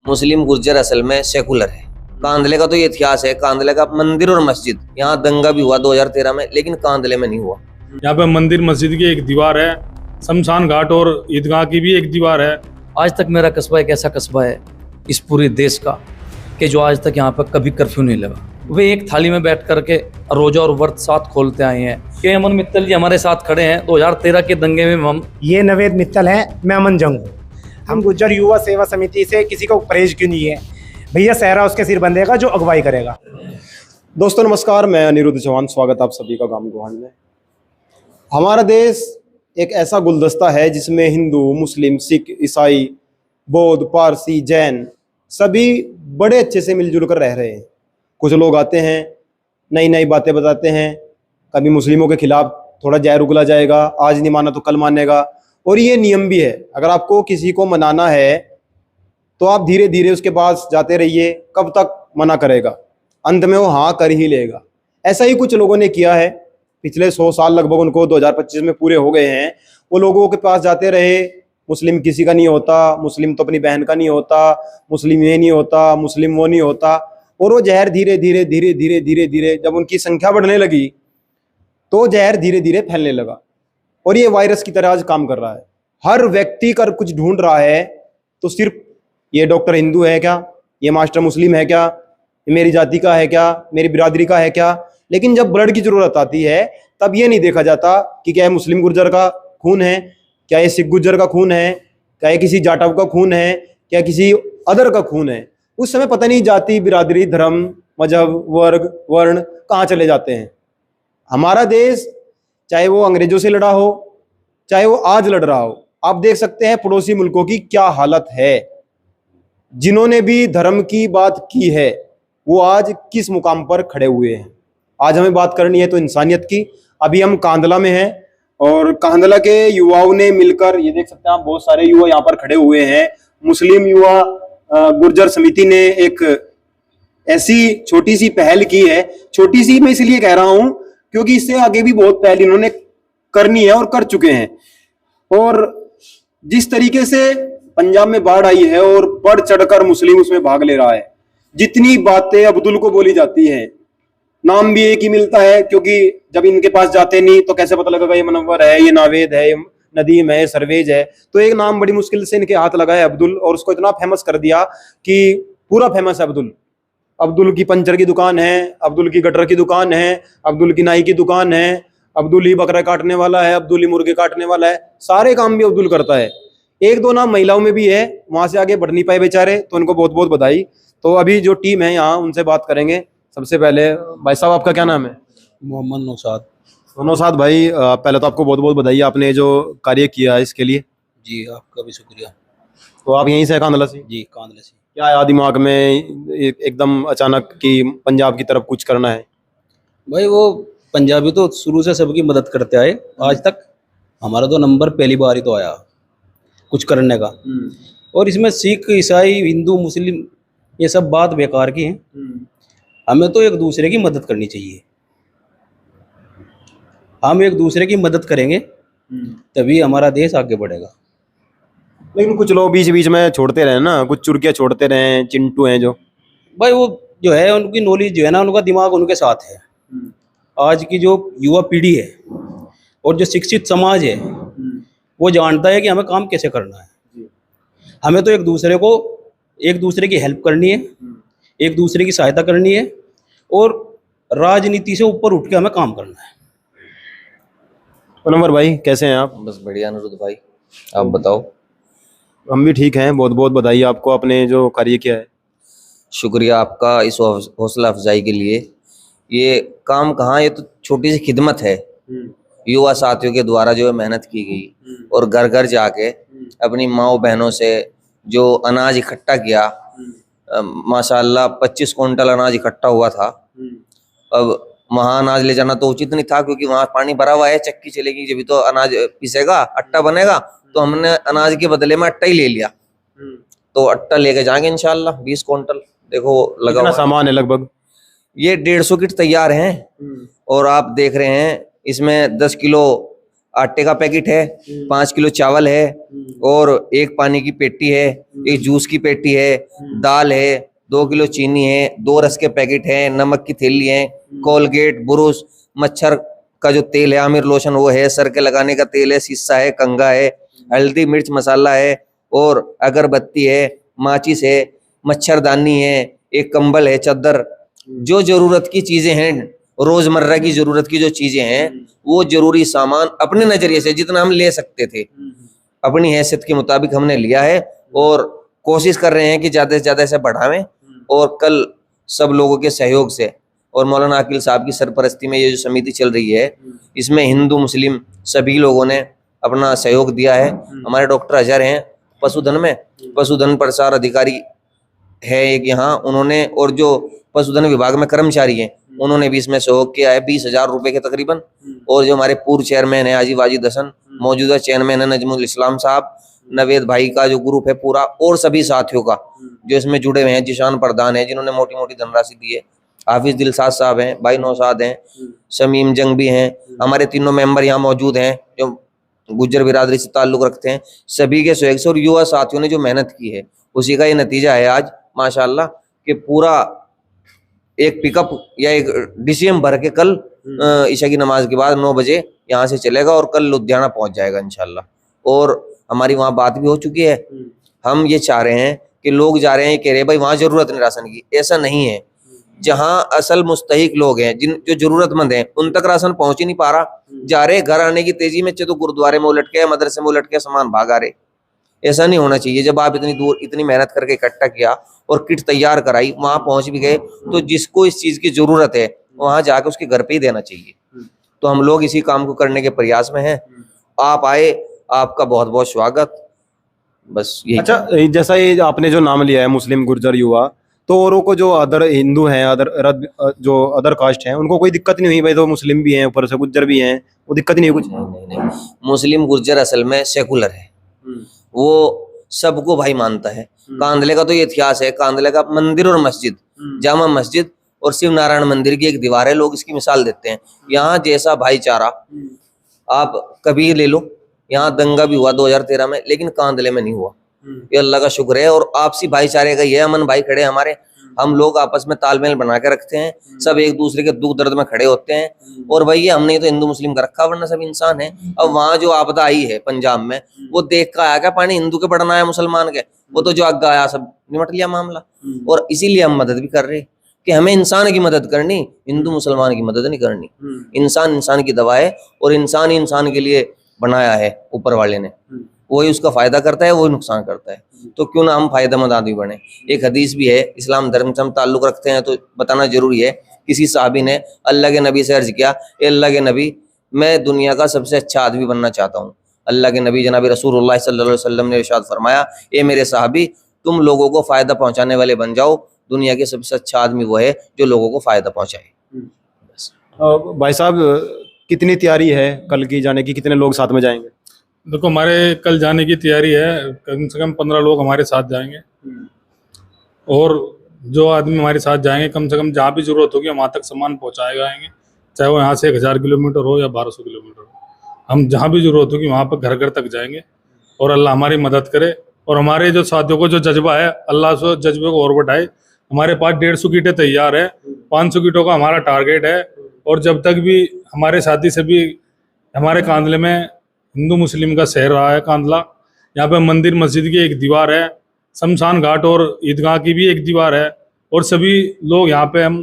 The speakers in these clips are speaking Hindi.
मुस्लिम गुर्जर असल में सेकुलर है। कांदले का तो ये इतिहास है, कांदले का मंदिर और मस्जिद, यहाँ दंगा भी हुआ 2013 में, लेकिन कांदले में नहीं हुआ। यहाँ पे मंदिर मस्जिद की एक दीवार है, शमशान घाट और ईदगाह की भी एक दीवार है। आज तक मेरा कस्बा एक ऐसा कस्बा है इस पूरे देश का कि जो आज तक यहाँ पर कभी कर्फ्यू नहीं लगा। वे एक थाली में बैठ करके रोजा और व्रत साथ खोलते आए हैं। के अमन मित्तल जी हमारे साथ खड़े हैं। 2013 के दंगे में हम ये नवेद मित्तल है, मैं अमन जंग हूँ। हम गुज्जर युवा सेवा समिति से किसी को परहेज क्यों नहीं है, भैया सहरा उसके सिर बंधेगा जो अगुवाई करेगा। दोस्तों नमस्कार, मैं अनिरुद्ध चौहान, स्वागत आप सभी का गाम गोहान में। हमारा देश एक ऐसा गुलदस्ता है जिसमें हिंदू, मुस्लिम, सिख, ईसाई, बौद्ध, पारसी, जैन सभी बड़े अच्छे से मिलजुल कर रह रहे हैं। कुछ लोग आते हैं, नई नई बातें बताते हैं, कभी मुस्लिमों के खिलाफ थोड़ा जहर उगला जाएगा, आज नहीं माना तो कल मानेगा। और ये नियम भी है, अगर आपको किसी को मनाना है तो आप धीरे धीरे उसके पास जाते रहिए, कब तक मना करेगा, अंत में वो हाँ कर ही लेगा। ऐसा ही कुछ लोगों ने किया है। पिछले 100 साल लगभग उनको 2025 में पूरे हो गए हैं। वो लोगों के पास जाते रहे, मुस्लिम किसी का नहीं होता, मुस्लिम तो अपनी बहन का नहीं होता, मुस्लिम ये नहीं होता, मुस्लिम वो नहीं होता। और वो जहर धीरे धीरे धीरे धीरे धीरे धीरे जब उनकी संख्या बढ़ने लगी तो जहर धीरे धीरे फैलने लगा और ये वायरस की तरह आज काम कर रहा है। हर व्यक्ति कर कुछ ढूंढ रहा है, तो सिर्फ ये डॉक्टर हिंदू है क्या, ये मास्टर मुस्लिम है क्या, ये मेरी जाति का है क्या, मेरी बिरादरी का है क्या। लेकिन जब ब्लड की जरूरत आती है तब ये नहीं देखा जाता कि क्या ये मुस्लिम गुर्जर का खून है, क्या ये सिख गुर्जर का खून है, क्या ये किसी जाटव का खून है, क्या किसी अदर का खून है। उस समय पता नहीं जाति, बिरादरी, धर्म, मजहब, वर्ग, वर्ण कहाँ चले जाते हैं। हमारा देश चाहे वो अंग्रेजों से लड़ा हो, चाहे वो आज लड़ रहा हो, आप देख सकते हैं पड़ोसी मुल्कों की क्या हालत है। जिन्होंने भी धर्म की बात की है वो आज किस मुकाम पर खड़े हुए हैं। आज हमें बात करनी है तो इंसानियत की। अभी हम कांदला में हैं और कांदला के युवाओं ने मिलकर, ये देख सकते हैं आप, बहुत सारे युवा यहाँ पर खड़े हुए हैं। मुस्लिम युवा गुर्जर समिति ने एक ऐसी छोटी सी पहल की है। छोटी सी मैं इसलिए कह रहा हूं क्योंकि इससे आगे भी बहुत पहल इन्होंने करनी है और कर चुके हैं। और जिस तरीके से पंजाब में बाढ़ आई है और बढ़ चढ़कर मुस्लिम उसमें भाग ले रहा है, जितनी बातें अब्दुल को बोली जाती हैं, नाम भी एक ही मिलता है, क्योंकि जब इनके पास जाते नहीं तो कैसे पता लगेगा ये मुनव्वर है, ये नावेद है, ये नदीम है, सरवेज है। तो एक नाम बड़ी मुश्किल से इनके हाथ लगा है अब्दुल, और उसको इतना फेमस कर दिया कि पूरा फेमस है अब्दुल। अब्दुल की पंचर की दुकान है, अब्दुल की गटर की दुकान है, अब्दुल की नाई की दुकान है, अब्दुल ही बकरा काटने वाला है, अब्दुल ही मुर्गे काटने वाला है, सारे काम भी अब्दुल करता है। एक दो नाम महिलाओं में भी है, वहां से आगे बढ़ नहीं पाए बेचारे, तो उनको बहुत बहुत बधाई। तो अभी जो टीम है यहाँ उनसे बात करेंगे। सबसे पहले भाई साहब, आपका क्या नाम है? मोहम्मद नौशाद। नौशाद भाई, पहले तो आपको बहुत बहुत बधाई, आपने जो कार्य किया है इसके लिए। जी आपका भी शुक्रिया। तो आप यहीं से कांदला से? जी कांदला से। क्या आया दिमाग में एकदम अचानक कि पंजाब की तरफ कुछ करना है? भाई वो पंजाबी तो शुरू से सबकी मदद करते आए आज तक। हमारा तो नंबर पहली बार ही तो आया कुछ करने का। और इसमें सिख, ईसाई, हिंदू, मुस्लिम ये सब बात बेकार की है। हमें तो एक दूसरे की मदद करनी चाहिए। हम एक दूसरे की मदद करेंगे तभी हमारा देश आगे बढ़ेगा। लेकिन कुछ लोग बीच बीच में छोड़ते रहे ना, कुछ चुरकियां छोड़ते रहे, चिंटू हैं जो। भाई वो जो है उनकी नॉलेज जो है ना, उनका दिमाग उनके साथ है। आज की जो युवा पीढ़ी है और जो शिक्षित समाज है वो जानता है कि हमें काम कैसे करना है। हमें तो एक दूसरे की हेल्प करनी है, एक दूसरे की सहायता करनी है और राजनीति से ऊपर उठ के हमें काम करना है। नंबर भाई, कैसे हैं आप? बस बढ़िया अनिरुद्ध भाई, आप बताओ। हम भी ठीक हैं, बहुत बहुत बधाई आपको, आपने जो कार्य किया है। शुक्रिया आपका इस हौसला अफजाई के लिए। ये काम कहाँ, ये तो छोटी सी खिदमत है युवा साथियों के द्वारा जो है मेहनत की गई, और घर घर जाके अपनी माओ बहनों से जो अनाज इकट्ठा किया। माशाल्लाह 25 क्विंटल अनाज इकट्ठा हुआ था। अब वहाँ अनाज ले जाना तो उचित नहीं था क्योंकि वहाँ पानी भरा हुआ है, चक्की चलेगी जब तो अनाज पिसेगा, आटा बनेगा। तो हमने अनाज के बदले में आटा ही ले लिया। तो आटा लेके जाएंगे इंशाल्लाह 20 क्विंटल। देखो लगा हुआ सामान है लगभग ये 150 किट तैयार हैं। और आप देख रहे हैं इसमें 10 किलो आटे का पैकेट है, 5 किलो चावल है, और 1 पानी की पेटी है, 1 जूस की पेटी है, दाल है, 2 किलो चीनी है, 2 रस के पैकेट है, नमक की थैली है, कोलगेट, ब्रुश, मच्छर का जो तेल है, आमिर लोशन वो है, सर के लगाने का तेल है, शीशा है, कंघा है, हल्दी मिर्च मसाला है, और अगरबत्ती है, माचिस है, मच्छरदानी है, एक कंबल है, चादर। जो जरूरत की चीजें हैं, रोजमर्रा की जरूरत की जो चीजें हैं, वो जरूरी सामान अपने नजरिए से जितना हम ले सकते थे, अपनी हैसियत के मुताबिक हमने लिया है, और कोशिश कर रहे हैं कि ज्यादा से ज्यादा इसे बढ़ावें। और कल सब लोगों के सहयोग से और मौलाना आकिल साहब की सरपरस्ती में ये जो समिति चल रही है, इसमें हिंदू मुस्लिम सभी लोगों ने अपना सहयोग दिया है। हमारे डॉक्टर अजहर हैं पशुधन में, पशुधन प्रसार अधिकारी है एक यहाँ, उन्होंने, और जो पशुधन विभाग में कर्मचारी हैं उन्होंने भी इसमें सहयोग किया है 20,000 रुपए के तकरीबन। और जो हमारे पूर्व चेयरमैन है हाजी वाजिद हसन, मौजूदा चेयरमैन है नजमुल इस्लाम साहब, नवेद भाई का जो ग्रुप है पूरा, और सभी साथियों का जो इसमें जुड़े हुए हैं, जिशान प्रधान है जिन्होंने मोटी मोटी धनराशि दी है, हाफिज दिलसाद साहब हैं, भाई नौसाद हैं, शमीम जंग भी हैं, हमारे तीनों मेंबर यहाँ मौजूद हैं जो गुज्जर बिरादरी से ताल्लुक रखते हैं। सभी के सहयोग से और युवा साथियों ने जो मेहनत की है उसी का ये नतीजा है आज माशाल्लाह, कि पूरा एक पिकअप या एक डीसीएम भर के कल ईशा की नमाज के बाद 9 बजे यहाँ से चलेगा और कल लुधियाना पहुंच जाएगा इंशाल्लाह। और हमारी वहाँ बात भी हो चुकी है। हम ये चाह रहे हैं कि लोग जा रहे हैं कह रहे हैं भाई वहाँ जरूरत नहीं राशन की, ऐसा नहीं है। जहाँ असल मुस्तहिक लोग हैं, जिन जो जरूरतमंद हैं, उन तक राशन पहुंच ही नहीं पा रहा, जा रहे घर आने की तेजी में, तो गुरुद्वारे में उलट के, मदरसे में उलट के सामान भाग आ रहे। ऐसा नहीं होना चाहिए। जब आप इतनी दूर इतनी मेहनत करके इकट्ठा किया और किट तैयार कराई, वहां पहुंच भी गए, तो जिसको इस चीज की जरूरत है वहां जाके उसके घर पे ही देना चाहिए। तो हम लोग इसी काम को करने के प्रयास में हैं। आप आए, आपका बहुत बहुत स्वागत। बस यही। अच्छा, जैसा ये आपने जो नाम लिया है मुस्लिम गुर्जर युवा, तो औरों को जो अदर हिंदू हैं, जो अदर कास्ट हैं, उनको कोई दिक्कत नहीं हुई? भाई तो मुस्लिम भी हैं, ऊपर से गुर्जर भी हैं, वो दिक्कत नहीं हुई कुछ? नहीं, मुस्लिम गुर्जर असल में सेकुलर है, वो सबको भाई मानता है। कांदले का तो ये इतिहास है, कांदले का मंदिर और मस्जिद, जामा मस्जिद और शिव नारायण मंदिर की एक दीवार है। लोग इसकी मिसाल देते हैं। यहाँ जैसा भाईचारा आप कभी ले लो, यहाँ दंगा भी हुआ 2013 में, लेकिन कांदले में नहीं हुआ। ये अल्लाह का शुक्र है। और आपसी भाईचारे का ये अमन भाई खड़े हमारे, हम लोग आपस में तालमेल बना के रखते हैं, सब एक दूसरे के दुख दर्द में खड़े होते हैं। और भाई ये हमने तो हिंदू मुस्लिम का रखा, वरना सब इंसान है। अब वहाँ जो आपदा आई है पंजाब में, वो देख कर आया क्या पानी हिंदू के पड़ना है मुसलमान के? वो तो जो आगे आया सब निमट लिया मामला। और इसीलिए हम मदद भी कर रहे हैं कि हमें इंसान की मदद करनी, हिंदू मुसलमान की मदद नहीं करनी। इंसान इंसान की दवा है और इंसान ही इंसान के लिए बनाया है ऊपर वाले ने। वही उसका फायदा करता है, वही नुकसान करता है। तो क्यों ना हम फायदेमंद आदमी बने। एक हदीस भी है, इस्लाम धर्म से हम ताल्लुक रखते हैं तो बताना जरूरी है। किसी साहबी ने अल्लाह के नबी से अर्ज किया, ए अल्लाह के नबी, मैं दुनिया का सबसे अच्छा आदमी बनना चाहता हूँ। अल्लाह के नबी जनाब रसूलुल्लाह सल्लल्लाहु अलैहि वसल्लम ने इरशाद फरमाया, ए मेरे साहबी, तुम लोगों को फायदा पहुंचाने वाले बन जाओ। दुनिया के सबसे अच्छा आदमी वो है जो लोगों को फायदा पहुंचाए। भाई साहब, कितनी तैयारी है कल की जाने की? कितने लोग साथ में जाएंगे? देखो, हमारे कल जाने की तैयारी है, कम से कम 15 लोग हमारे साथ जाएंगे। और जो आदमी हमारे साथ जाएंगे, कम से कम जहाँ भी जरूरत होगी वहाँ तक सामान पहुँचाए आएंगे, चाहे वो यहाँ से 1000 किलोमीटर हो या 1200 किलोमीटर हो। हम जहाँ भी जरूरत होगी वहाँ पर घर घर तक जाएंगे और अल्लाह हमारी मदद करे। और हमारे जो साथियों को जो जज्बा है, अल्लाह से जज्बे को और बढ़ाए। हमारे पास 150 किटें तैयार है, 500 किटों का हमारा टारगेट है। और जब तक भी हमारे साथी से भी, हमारे कांदले में हिंदू मुस्लिम का शहर रहा है कांदला, यहाँ पे मंदिर मस्जिद की एक दीवार है, शमशान घाट और ईदगाह की भी एक दीवार है, और सभी लोग यहाँ पे हम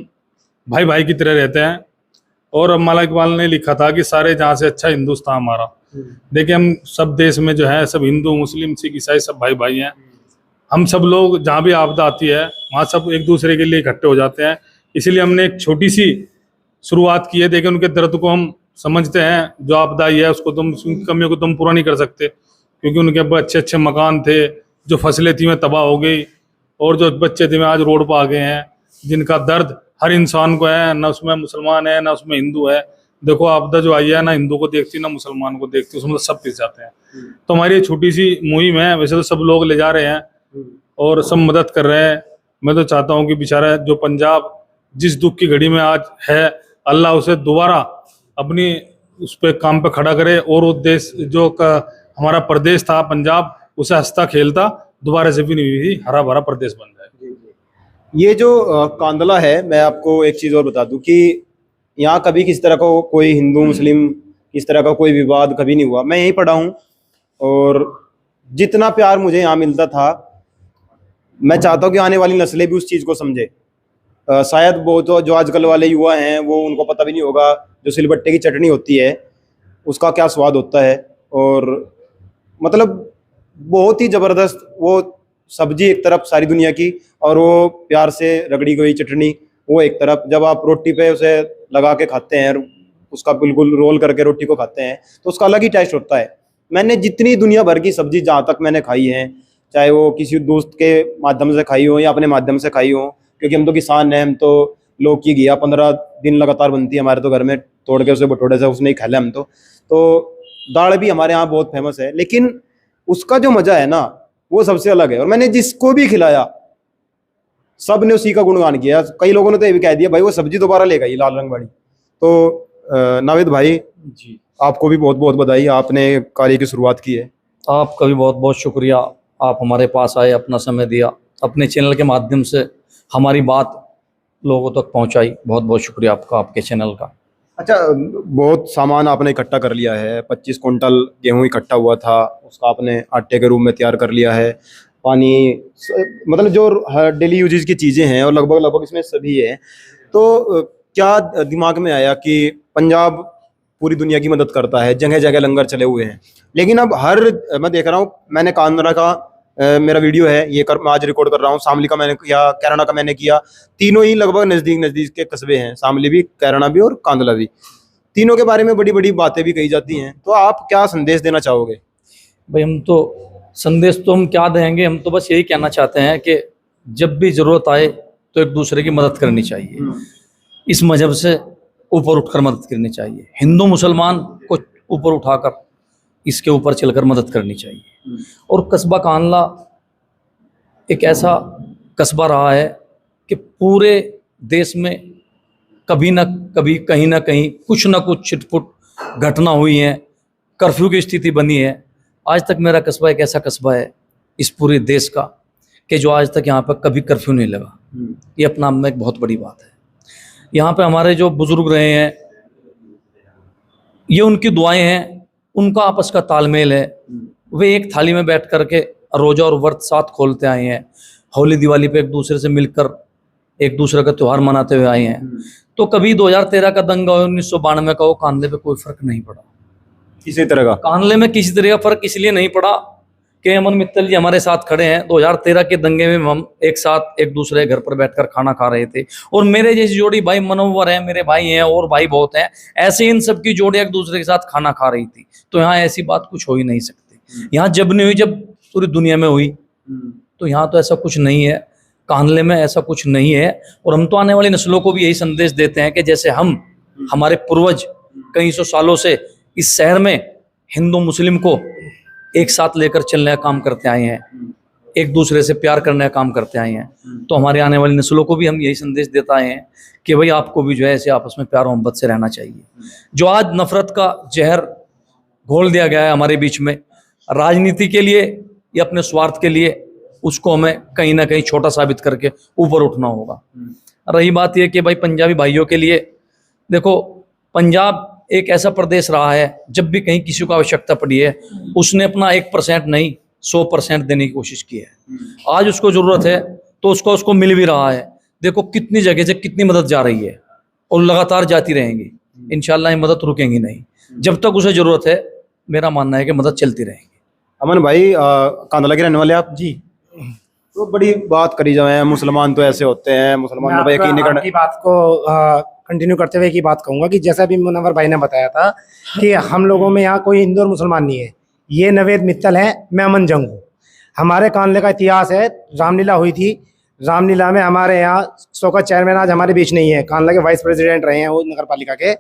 भाई भाई की तरह रहते हैं। और अम्मा इकबाल ने लिखा था कि सारे जहाँ से अच्छा हिंदुस्तान हमारा। देखिए, हम सब देश में जो है सब हिंदू मुस्लिम सिख ईसाई सब भाई भाई हैं। हम सब लोग जहाँ भी आपदा आती है वहाँ सब एक दूसरे के लिए इकट्ठे हो जाते हैं। इसीलिए हमने एक छोटी सी शुरुआत की है। देखिए, उनके दर्द को हम समझते हैं। जो आपदा आई है उसको तुम, उसकी कमियों को तुम पूरा नहीं कर सकते, क्योंकि उनके अच्छे अच्छे मकान थे, जो फसलें थी वह तबाह हो गई, और जो बच्चे थे वे आज रोड पर आ गए हैं, जिनका दर्द हर इंसान को है, ना उसमें मुसलमान है ना उसमें हिंदू है। देखो, आपदा जो आई है ना हिंदू को देखती ना मुसलमान को देखती, उसमें सब पिस जाते हैं। तो हमारी ये छोटी सी मुहिम है। वैसे तो सब लोग ले जा रहे हैं और सब मदद कर रहे हैं। मैं तो चाहता हूँ कि बेचारा जो पंजाब जिस दुख की घड़ी में आज है, अल्लाह उसे दोबारा अपनी उस पे काम पे खड़ा करे और वो देश हमारा प्रदेश था पंजाब, उसे हंसता खेलता दोबारा से भी नहीं हुई, हरा भरा प्रदेश बन जाए। ये जो कांदला है, मैं आपको एक चीज़ और बता दूं कि यहाँ कभी किसी तरह का कोई हिंदू मुस्लिम इस तरह का कोई विवाद कभी नहीं हुआ। मैं यहीं पढ़ा हूँ और जितना प्यार मुझे यहाँ मिलता था, मैं चाहता हूँ कि आने वाली नस्लें भी उस चीज़ को समझे। शायद वो तो जो आजकल वाले युवा हैं वो उनको पता भी नहीं होगा जो सिलबट्टे की चटनी होती है उसका क्या स्वाद होता है। और मतलब बहुत ही ज़बरदस्त वो सब्जी एक तरफ सारी दुनिया की, और वो प्यार से रगड़ी गई चटनी वो एक तरफ। जब आप रोटी पे उसे लगा के खाते हैं, उसका बिल्कुल रोल करके रोटी को खाते हैं, तो उसका अलग ही टेस्ट होता है। मैंने जितनी दुनिया भर की सब्जी जहाँ तक मैंने खाई है, चाहे वो किसी दोस्त के माध्यम से खाई हो या अपने माध्यम से खाई हो, क्योंकि हम तो किसान हैं, हम तो लौकी घिया 15 दिन लगातार बनती है हमारे तो घर में, तोड़ के उसे भटोरे से उसने ही खा लिया हम तो दाल भी हमारे यहाँ बहुत फेमस है। लेकिन उसका जो मजा है ना वो सबसे अलग है। और मैंने जिसको भी खिलाया सब ने उसी का गुणगान किया। कई लोगों ने तो ये भी कह दिया भाई वो सब्जी दोबारा ले गई लाल रंग वाली। तो नावेद भाई जी, आपको भी बहुत बहुत बधाई, आपने कार्य की शुरुआत की है। आपका भी बहुत बहुत शुक्रिया, आप हमारे पास आए, अपना समय दिया, अपने चैनल के माध्यम से हमारी बात लोगों तक पहुंचाई। बहुत बहुत शुक्रिया आपका, आपके चैनल का। अच्छा, बहुत सामान आपने इकट्ठा कर लिया है। 25 कुंटल गेहूं इकट्ठा हुआ था, उसका आपने आटे के रूप में तैयार कर लिया है। पानी, मतलब जो डेली यूजेज की चीज़ें हैं और लगभग इसमें सभी है। तो क्या दिमाग में आया कि पंजाब पूरी दुनिया की मदद करता है, जगह जगह लंगर चले हुए हैं, लेकिन अब मैं देख रहा हूँ, मैंने कांदला का मेरा वीडियो है ये मैं आज रिकॉर्ड कर रहा हूँ, शामली का मैंने किया, कैराना का मैंने किया। तीनों ही लगभग नज़दीक के कस्बे हैं, शामली भी, कैराना भी और कांदला भी। तीनों के बारे में बड़ी बड़ी बातें भी कही जाती हैं। तो आप क्या संदेश देना चाहोगे? भाई हम तो संदेश तो हम क्या देंगे, हम तो बस यही कहना चाहते हैं कि जब भी ज़रूरत आए तो एक दूसरे की मदद करनी चाहिए। इस मजहब से ऊपर उठकर मदद करनी चाहिए। हिंदू मुसलमान को ऊपर उठाकर इसके ऊपर चलकर मदद करनी चाहिए। और कस्बा कांदला एक ऐसा कस्बा रहा है कि पूरे देश में कभी ना कभी कहीं ना कहीं कुछ ना कुछ छिटपुट घटना हुई है, कर्फ्यू की स्थिति बनी है। आज तक मेरा कस्बा एक ऐसा कस्बा है इस पूरे देश का कि जो आज तक यहाँ पर कभी कर्फ्यू नहीं लगा। ये अपना में एक बहुत बड़ी बात है। यहाँ पे हमारे जो बुजुर्ग रहे हैं, ये उनकी दुआएं हैं, उनका आपस का तालमेल है। वे एक थाली में बैठ करके रोजा और व्रत साथ खोलते आए हैं। होली दिवाली पे एक दूसरे से मिलकर एक दूसरे का त्यौहार मनाते हुए आए हैं। तो कभी 2013 का दंगा हो, 1992 का हो, कांदले पे कोई फर्क नहीं पड़ा। किसी तरह का कांदले में किसी तरह का फर्क इसलिए नहीं पड़ा कि अमन मित्तल जी हमारे साथ खड़े हैं। 2013 के दंगे में हम एक साथ एक दूसरे घर पर बैठकर खाना खा रहे थे, और मेरे जैसी जोड़ी भाई मनोवर है, मेरे भाई हैं और भाई बहुत हैं, ऐसे इन सब की जोड़ी एक दूसरे के साथ खाना खा रही थी। तो यहाँ ऐसी बात कुछ हो ही नहीं सकती। यहाँ जब नहीं हुई, जब पूरी दुनिया में हुई, तो यहाँ तो ऐसा कुछ नहीं है, कांदले में ऐसा कुछ नहीं है। और हम तो आने वाली नस्लों को भी यही संदेश देते हैं कि जैसे हमारे पूर्वज कई सौ सालों से इस शहर में हिंदू मुस्लिम को एक साथ लेकर चलने का काम करते आए हैं, एक दूसरे से प्यार करने का काम करते आए हैं, तो हमारे आने वाली नस्लों को भी हम यही संदेश देते आए हैं कि भाई आपको भी जो है ऐसे आपस में प्यार मोहब्बत से रहना चाहिए। जो आज नफरत का जहर घोल दिया गया है हमारे बीच में राजनीति के लिए या अपने स्वार्थ के लिए, उसको हमें कहीं ना कहीं छोटा साबित करके ऊपर उठना होगा। रही बात यह कि भाई पंजाबी भाइयों के लिए, देखो पंजाब एक ऐसा प्रदेश रहा है, जब भी कहीं किसी को आवश्यकता पड़ी है उसने अपना 1% नहीं 100% देने की कोशिश की है। आज उसको जरूरत है तो उसको मिल भी रहा है। देखो कितनी जगह से कितनी मदद जा रही है और लगातार जाती रहेंगी। इंशाल्लाह ये मदद रुकेंगी नहीं, जब तक उसे जरूरत है मेरा मानना है कि मदद चलती रहेगी। अमन भाई, कांदला के रहने वाले आप जी, तो बड़ी बात करी जाए, मुसलमान तो ऐसे होते हैं, मुसलमानों पर यकीन नहीं करना। आपकी बात को कंटिन्यू करते हुए एक ही बात कहूंगा कि जैसा भी मुनव्वर भाई ने बताया था कि हम लोगों में यहाँ कोई हिंदू और मुसलमान नहीं है। ये नवेद मित्तल है, मैं अमन जंग हूँ। हमारे कांदले का इतिहास है, रामलीला हुई थी। रामलीला में हमारे यहाँ शौकत चेयरमैन आज हमारे बीच नहीं है, कांदला के वाइस प्रेसिडेंट रहे हैं वो नगर पालिका के।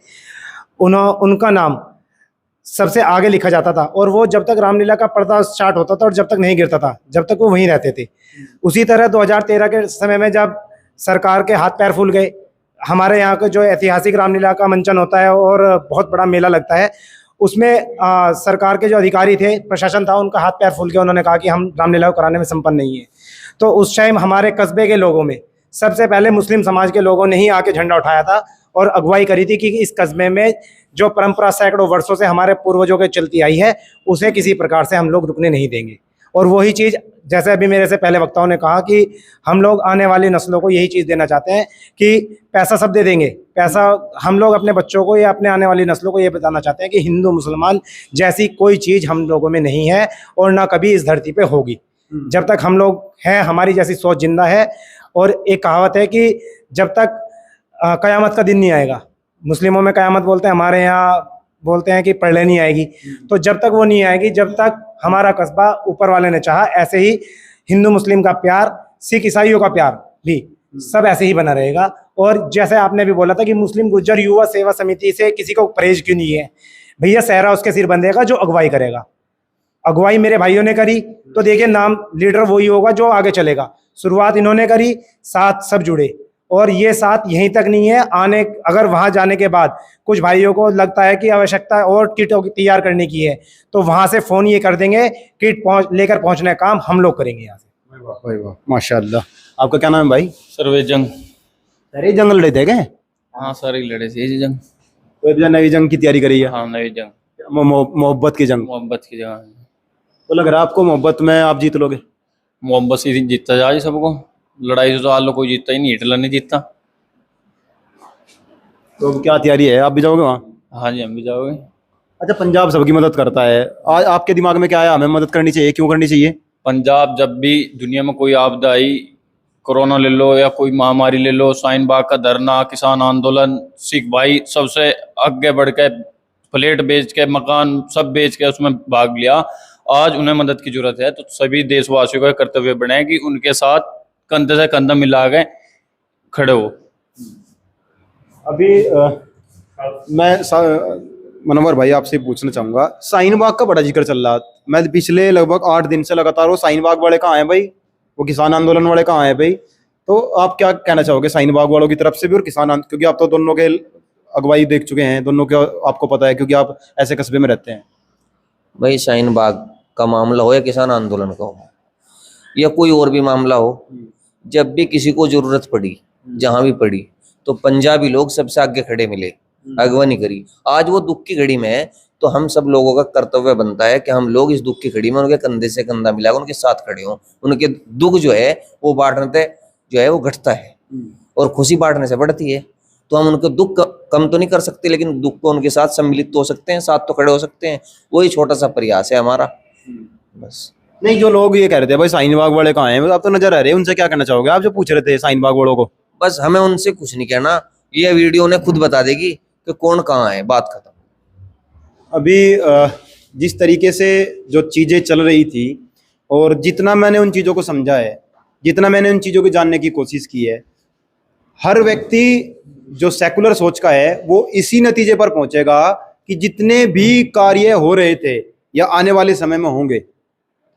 उनका नाम सबसे आगे लिखा जाता था, और वो जब तक रामलीला का पर्दा स्टार्ट होता था और जब तक नहीं गिरता था, जब तक वो वहीं रहते थे। उसी तरह 2013 के समय में जब सरकार के हाथ पैर फूल गए, हमारे यहाँ का जो ऐतिहासिक रामलीला का मंचन होता है और बहुत बड़ा मेला लगता है, उसमें सरकार के जो अधिकारी थे, प्रशासन था, उनका हाथ पैर फूल के उन्होंने कहा कि हम रामलीला को कराने में संपन्न नहीं है। तो उस टाइम हमारे कस्बे के लोगों में सबसे पहले मुस्लिम समाज के लोगों ने ही आके झंडा उठाया था और अगुवाई करी थी कि इस कस्बे में जो परंपरा सैकड़ों वर्षों से हमारे पूर्वजों के चलती आई है, उसे किसी प्रकार से हम लोग रुकने नहीं देंगे। और वही चीज़, जैसे अभी मेरे से पहले वक्ताओं ने कहा कि हम लोग आने वाली नस्लों को यही चीज़ देना चाहते हैं कि पैसा सब दे देंगे, पैसा हम लोग अपने बच्चों को या अपने आने वाली नस्लों को ये बताना चाहते हैं कि हिंदू मुसलमान जैसी कोई चीज़ हम लोगों में नहीं है और ना कभी इस धरती पे होगी। जब तक हम लोग हैं, हमारी जैसी सोच जिंदा है। और एक कहावत है कि जब तक कयामत का दिन नहीं आएगा, मुस्लिमों में कयामत बोलते हैं, हमारे यहाँ बोलते हैं कि प्रलय नहीं आएगी, तो जब तक वो नहीं आएगी, जब तक हमारा कस्बा ऊपर वाले ने चाहा, ऐसे ही हिंदू मुस्लिम का प्यार, सिख ईसाइयों का प्यार भी सब ऐसे ही बना रहेगा। और जैसे आपने भी बोला था कि मुस्लिम गुज्जर युवा सेवा समिति से किसी को परहेज क्यों नहीं है, भैया सहरा उसके सिर बंधेगा जो अगुवाई करेगा। अगुवाई मेरे भाइयों ने करी तो देखिए नाम लीडर वही होगा जो आगे चलेगा। शुरुआत इन्होंने करी, साथ सब जुड़े, और ये साथ यहीं तक नहीं है, आने अगर वहां जाने के बाद कुछ भाइयों को लगता है कि आवश्यकता और किट तैयार करने की है, तो वहां से फोन ये कर देंगे, किट लेकर पहुंचने का काम हम लोग करेंगे यहाँ से। भाई वाह, माशाल्लाह। आपका क्या नाम है भाई? सर्वे जंग। अरे जंग लड़े थे क्या? हाँ सर, ही लड़े थे ये जंग। तो नई जंग की तैयारी करी है? हाँ, नई जंग, मोहब्बत की जंग। मोहब्बत की जगह। तो लग रहा है आपको मोहब्बत में आप जीत लोगे? मोहब्बत से जीतता जाए सबको, लड़ाई से तो आलो कोई जीतता ही नहीं, हिटलर नहीं जीतता। तो क्या तैयारी है, आप भी जाओगे वहाँ? हाँ जी, हम भी जाओगे। अच्छा, पंजाब सबकी मदद करता है, आज आपके दिमाग में क्या आया हमें मदद करनी चाहिए, क्यों करनी चाहिए? पंजाब जब भी दुनिया में कोई आपदा आई, कोरोना ले लो या कोई महामारी ले लो, शाहीन बाग का धरना, किसान आंदोलन, सिख भाई सबसे आगे बढ़ के फ्लैट बेच के, मकान सब बेच के उसमें भाग लिया। आज उन्हें मदद की जरूरत है, तो सभी देशवासियों का कर्तव्य बने कि उनके साथ कंधे से कंधा मिला के खड़े हो। अभी मनोहर भाई आपसे पूछना चाहूंगा, शाहीन बाग का बड़ा जिक्र चल रहा, मैं पिछले लगभग 8 दिन से लगातार वो शाहीन बाग वाले कहाँ हैं भाई, वो किसान आंदोलन वाले कहाँ हैं भाई? तो आप क्या कहना चाहोगे शाहीन बाग वालों की तरफ से भी और क्योंकि आप तो दोनों के अगुवाई देख चुके हैं, दोनों के आपको पता है क्योंकि आप ऐसे कस्बे में रहते हैं। भाई शाहीन बाग का मामला हो या किसान आंदोलन का हो या कोई और भी मामला हो, जब भी किसी को जरूरत पड़ी, जहां भी पड़ी, तो पंजाबी लोग सबसे आगे खड़े मिले, अगवानी करी। आज वो दुख की घड़ी में है, तो हम सब लोगों का कर्तव्य बनता है कि हम लोग इस दुख की घड़ी में उनके कंधे से कंधा मिलाकर उनके साथ खड़े हों। उनके दुख जो है वो बांटने से जो है वो घटता है और खुशी बांटने से बढ़ती है। तो हम उनके दुख कम तो नहीं कर सकते, लेकिन दुख को उनके साथ सम्मिलित तो हो सकते हैं, साथ तो खड़े हो सकते हैं। वही छोटा सा प्रयास है हमारा, बस। नहीं, जो लोग ये कह रहे थे भाई शाहीन बाग वाले कहाँ हैं, आप तो नजर आ रहे हैं, उनसे क्या कहना चाहोगे आप जो पूछ रहे थे शाहीन बाग वालों को? बस हमें उनसे कुछ नहीं कहना, ये वीडियो उन्हें खुद बता देगी कि कौन कहाँ है, बात खत्म। अभी जिस तरीके से जो चीज़ें चल रही थी और जितना मैंने उन चीज़ों को समझा है, जितना मैंने उन चीज़ों को जानने की कोशिश की है, हर व्यक्ति जो सेकुलर सोच का है वो इसी नतीजे पर पहुंचेगा कि जितने भी कार्य हो रहे थे या आने वाले समय में होंगे,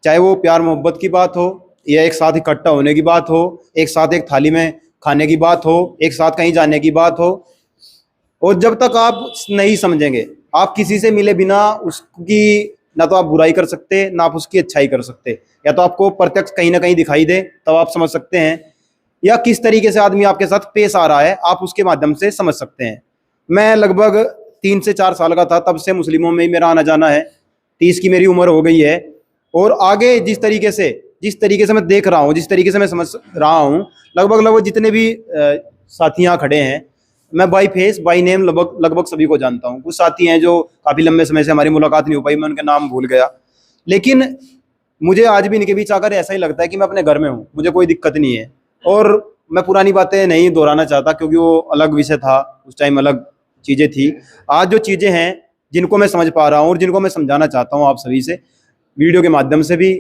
चाहे वो प्यार मोहब्बत की बात हो या एक साथ इकट्ठा होने की बात हो, एक साथ एक थाली में खाने की बात हो, एक साथ कहीं जाने की बात हो, और जब तक आप नहीं समझेंगे, आप किसी से मिले बिना उसकी ना तो आप बुराई कर सकते, ना आप उसकी अच्छाई कर सकते। या तो आपको प्रत्यक्ष कहीं ना कहीं दिखाई दे तब आप समझ सकते हैं, या किस तरीके से आदमी आपके साथ पेश आ रहा है आप उसके माध्यम से समझ सकते हैं। मैं लगभग 3 से 4 साल का था, तब से मुस्लिमों में ही मेरा आना जाना है। 30 की मेरी उम्र हो गई है, और आगे जिस तरीके से मैं देख रहा हूँ, जिस तरीके से मैं समझ रहा हूँ, लगभग जितने भी साथी यहाँ खड़े हैं, मैं बाई फेस बाई नेम लगभग सभी को जानता हूँ। कुछ साथी हैं जो काफ़ी लंबे समय से हमारी मुलाकात नहीं हो पाई, मैं उनके नाम भूल गया, लेकिन मुझे आज भी इनके बीच आकर ऐसा ही लगता है कि मैं अपने घर में हूँ, मुझे कोई दिक्कत नहीं है। और मैं पुरानी बातें नहीं दोहराना चाहता क्योंकि वो अलग विषय था, उस टाइम अलग चीज़ें थी। आज जो चीज़ें हैं जिनको मैं समझ पा रहा हूँ और जिनको मैं समझाना चाहता हूँ आप सभी से, वीडियो के माध्यम से भी,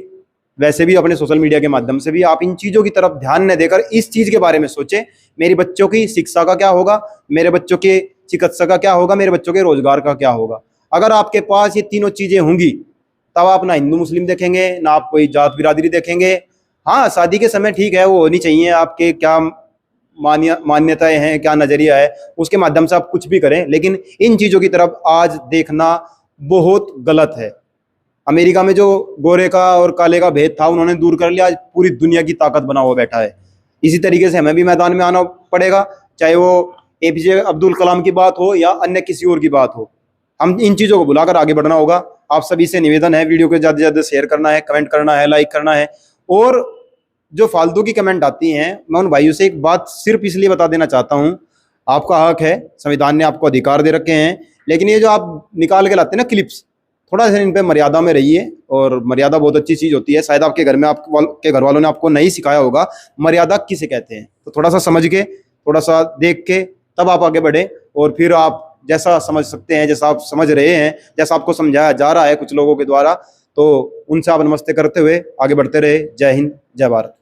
वैसे भी अपने सोशल मीडिया के माध्यम से भी, आप इन चीज़ों की तरफ ध्यान न देकर इस चीज़ के बारे में सोचें, मेरे बच्चों की शिक्षा का क्या होगा, मेरे बच्चों के चिकित्सा का क्या होगा, मेरे बच्चों के रोजगार का क्या होगा। अगर आपके पास ये तीनों चीज़ें होंगी तब आप ना हिंदू मुस्लिम देखेंगे, ना आप कोई जात बिरादरी देखेंगे। हाँ, शादी के समय ठीक है वो होनी चाहिए, आपके क्या मान्यताएं हैं, क्या नजरिया है, उसके माध्यम से आप कुछ भी करें, लेकिन इन चीजों की तरफ आज देखना बहुत गलत है। अमेरिका में जो गोरे का और काले का भेद था उन्होंने दूर कर लिया, आज पूरी दुनिया की ताकत बना हुआ बैठा है। इसी तरीके से हमें भी मैदान में आना पड़ेगा, चाहे वो एपीजे अब्दुल कलाम की बात हो या अन्य किसी और की बात हो। हम इन चीज़ों को बुलाकर आगे बढ़ना होगा। आप सभी से निवेदन है, वीडियो को ज़्यादा से ज़्यादा शेयर करना है, कमेंट करना है, लाइक करना है। और जो फालतू की कमेंट आती हैं, मैं उन भाइयों से एक बात सिर्फ इसलिए बता देना चाहता हूँ, आपका हक है, संविधान ने आपको अधिकार दे रखे हैं, लेकिन ये जो आप निकाल के लाते हैं ना क्लिप्स, थोड़ा सा इन पे मर्यादा में रहिए। और मर्यादा बहुत अच्छी चीज़ होती है, शायद आपके घर में आपके घर वालों ने आपको नहीं सिखाया होगा मर्यादा किसे कहते हैं। तो थोड़ा सा समझ के, थोड़ा सा देख के तब आप आगे बढ़े, और फिर आप जैसा समझ सकते हैं, जैसा आप समझ रहे हैं, जैसा आपको समझाया जा रहा है कुछ लोगों के द्वारा, तो उनसे आप नमस्ते करते हुए आगे बढ़ते रहे। जय हिंद, जय भारत।